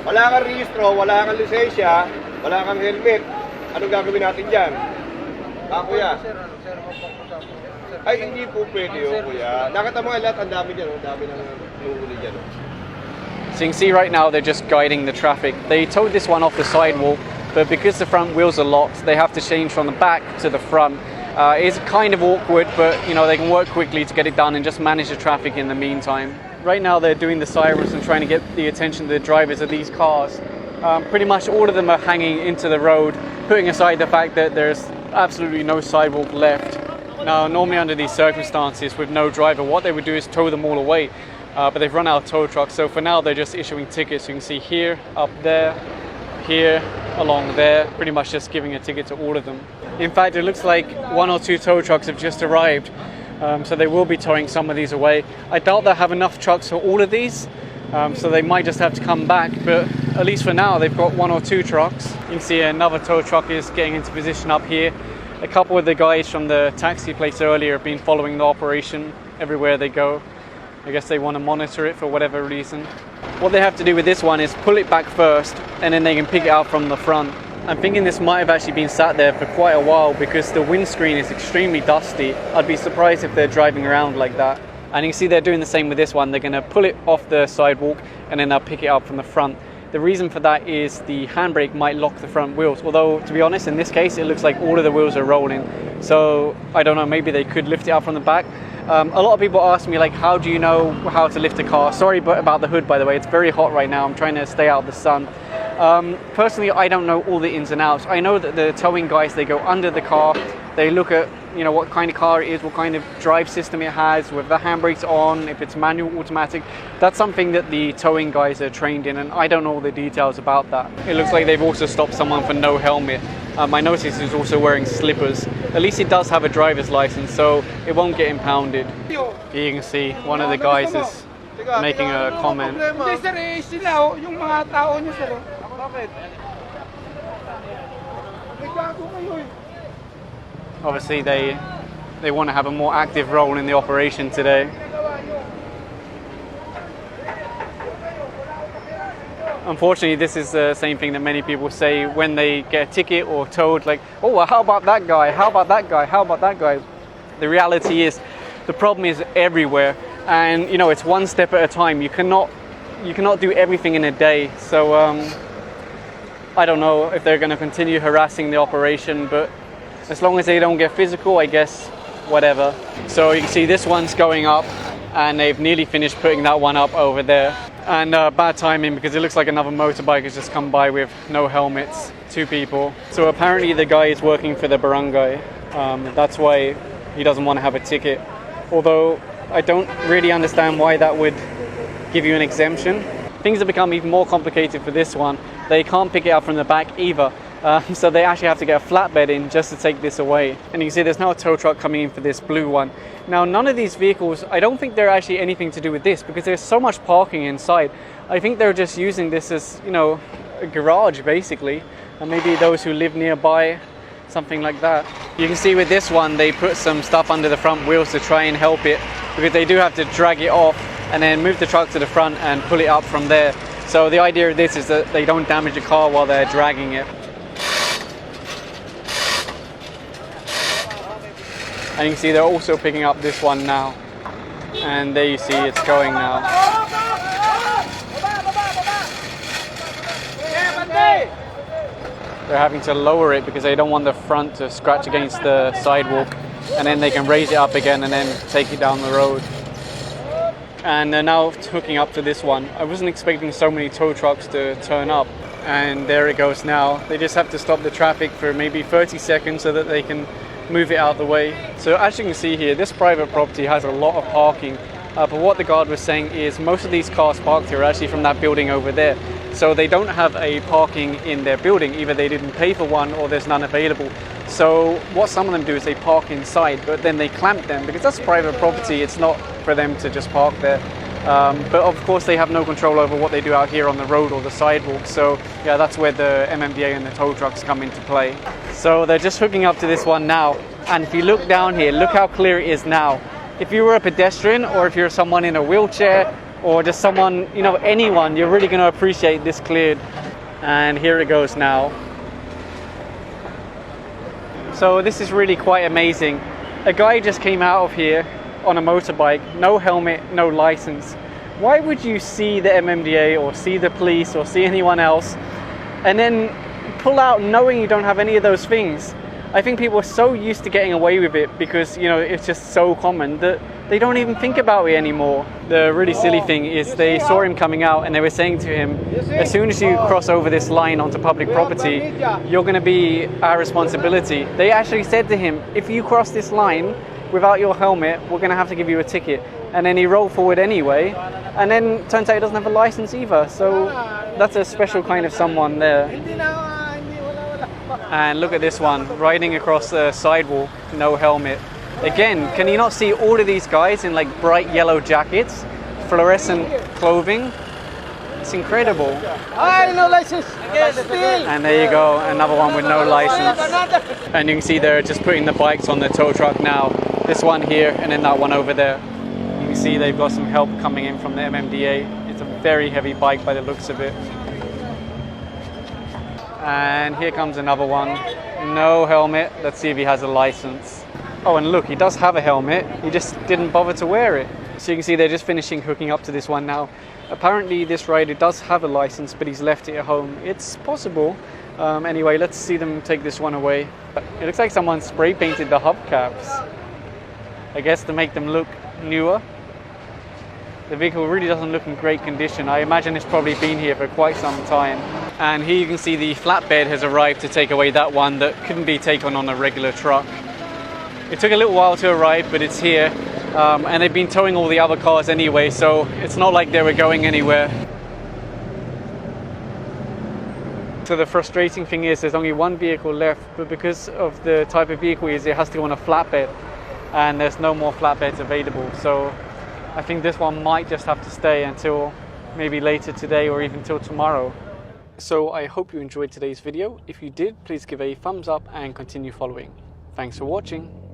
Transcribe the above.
Wala kang rehistro, wala kang lisensya, wala kang helmet. Anong gagawin natin dyan? Kuya? Ay, hindi po pwede yun, kuya. Nakita mo nga lahat, ang dami dyan, ang dami nang nuhuli dyan. So you can see right now they're just guiding the traffic. They towed this one off the sidewalk, but because the front wheels are locked, they have to change from the back to the front. It's kind of awkward, but you know, they can work quickly to get it done and just manage the traffic in the meantime. Right now they're doing the sirens and trying to get the attention of the drivers of these cars. Pretty much all of them are hanging into the road, putting aside the fact that there's absolutely no sidewalk left. Now, normally under these circumstances with no driver, what they would do is tow them all away, but they've run out of tow trucks, so for now they're just issuing tickets. You can see here, up there, here, along there, pretty much just giving a ticket to all of them. In fact, it looks like 1 or 2 tow trucks have just arrived, so they will be towing some of these away. I doubt they'll have enough trucks for all of these, so they might just have to come back, but at least for now they've got 1 or 2 trucks. You can see another tow truck is getting into position up here. A couple of the guys from the taxi place earlier have been following the operation everywhere they go. I guess they want to monitor it for whatever reason. What they have to do with this one is pull it back first, and then they can pick it out from the front. I'm thinking this might have actually been sat there for quite a while because the windscreen is extremely dusty. I'd be surprised if they're driving around like that. And you can see they're doing the same with this one. They're going to pull it off the sidewalk and then they'll pick it up from the front. The reason for that is the handbrake might lock the front wheels, although to be honest in this case it looks like all of the wheels are rolling, so I don't know, maybe they could lift it up from the back. A lot of people ask me like, how do you know how to lift a car? Sorry about the hood, by the way, it's very hot right now, I'm trying to stay out of the sun. Personally, I don't know all the ins and outs. I know that the towing guys, they go under the car, they look at, you know, what kind of car it is, what kind of drive system it has, whether the handbrake's on, if it's manual, automatic. That's something that the towing guys are trained in, and I don't know all the details about that. It looks like they've also stopped someone for no helmet. I noticed he's also wearing slippers. At least he does have a driver's license, so it won't get impounded. You can see one of the guys is making a comment. Obviously they want to have a more active role in the operation today. Unfortunately, this is the same thing that many people say when they get a ticket or towed, like, oh, well, how about that guy? How about that guy? How about that guy? The reality is the problem is everywhere, and you know, it's one step at a time. You cannot do everything in a day. So I don't know if they're going to continue harassing the operation, but as long as they don't get physical, I guess whatever. So you can see this one's going up, and they've nearly finished putting that one up over there. And bad timing because it looks like another motorbike has just come by with no helmets, 2 people. So apparently the guy is working for the barangay. That's why he doesn't want to have a ticket. Although I don't really understand why that would give you an exemption. Things have become even more complicated for this one. They can't pick it up from the back either. So they actually have to get a flatbed in just to take this away. And you can see there's now a tow truck coming in for this blue one. Now, none of these vehicles, I don't think they're actually anything to do with this because there's so much parking inside. I think they're just using this as, you know, a garage basically. And maybe those who live nearby, something like that. You can see with this one, they put some stuff under the front wheels to try and help it because they do have to drag it off and then move the truck to the front and pull it up from there. So the idea of this is that they don't damage the car while they're dragging it. And you can see they're also picking up this one now. And there you see it's going now. They're having to lower it because they don't want the front to scratch against the sidewalk. And then they can raise it up again and then take it down the road. And they're now hooking up to this one. I wasn't expecting so many tow trucks to turn up. And there it goes now. They just have to stop the traffic for maybe 30 seconds so that they can move it out of the way. So as you can see here, this private property has a lot of parking. But what the guard was saying is most of these cars parked here are actually from that building over there. So they don't have a parking in their building. Either they didn't pay for one or there's none available. So what some of them do is they park inside, but then they clamp them because that's private property. It's not for them to just park there. But of course they have no control over what they do out here on the road or the sidewalk. So yeah, that's where the MMDA and the tow trucks come into play. So they're just hooking up to this one now. And if you look down here, look how clear it is now. If you were a pedestrian or if you're someone in a wheelchair or just someone, you know, anyone, you're really going to appreciate this cleared. And here it goes now. So this is really quite amazing. A guy just came out of here on a motorbike, no helmet, no license. Why would you see the MMDA or see the police or see anyone else and then pull out knowing you don't have any of those things? I think people are so used to getting away with it because, you know, it's just so common that they don't even think about it anymore. The really silly thing is they saw him coming out and they were saying to him, as soon as you cross over this line onto public property, you're going to be our responsibility. They actually said to him, if you cross this line without your helmet, we're going to have to give you a ticket. And then he rolled forward anyway, and then turns out he doesn't have a license either. So that's a special kind of someone there. And look at this one, riding across the sidewalk, no helmet. Again, can you not see all of these guys in like bright yellow jackets, fluorescent clothing? It's incredible. No license. And there you go, another one with no license. And you can see they're just putting the bikes on the tow truck now. This one here and then that one over there. You can see they've got some help coming in from the MMDA. It's a very heavy bike by the looks of it. And here comes another one. No helmet. Let's see if he has a license. Oh, and look, he does have a helmet. He just didn't bother to wear it. So you can see they're just finishing hooking up to this one now. Apparently this rider does have a license, but he's left it at home. It's possible. Anyway, let's see them take this one away. It looks like someone spray painted the hubcaps, I guess to make them look newer. The vehicle really doesn't look in great condition. I imagine it's probably been here for quite some time. And here you can see the flatbed has arrived to take away that one that couldn't be taken on a regular truck. It took a little while to arrive, but it's here. And they've been towing all the other cars anyway, so it's not like they were going anywhere. So the frustrating thing is there's only one vehicle left, but because of the type of vehicle it is, it has to go on a flatbed. And there's no more flatbeds available. So I think this one might just have to stay until maybe later today or even till tomorrow. So I hope you enjoyed today's video. If you did, please give a thumbs up and continue following. Thanks for watching.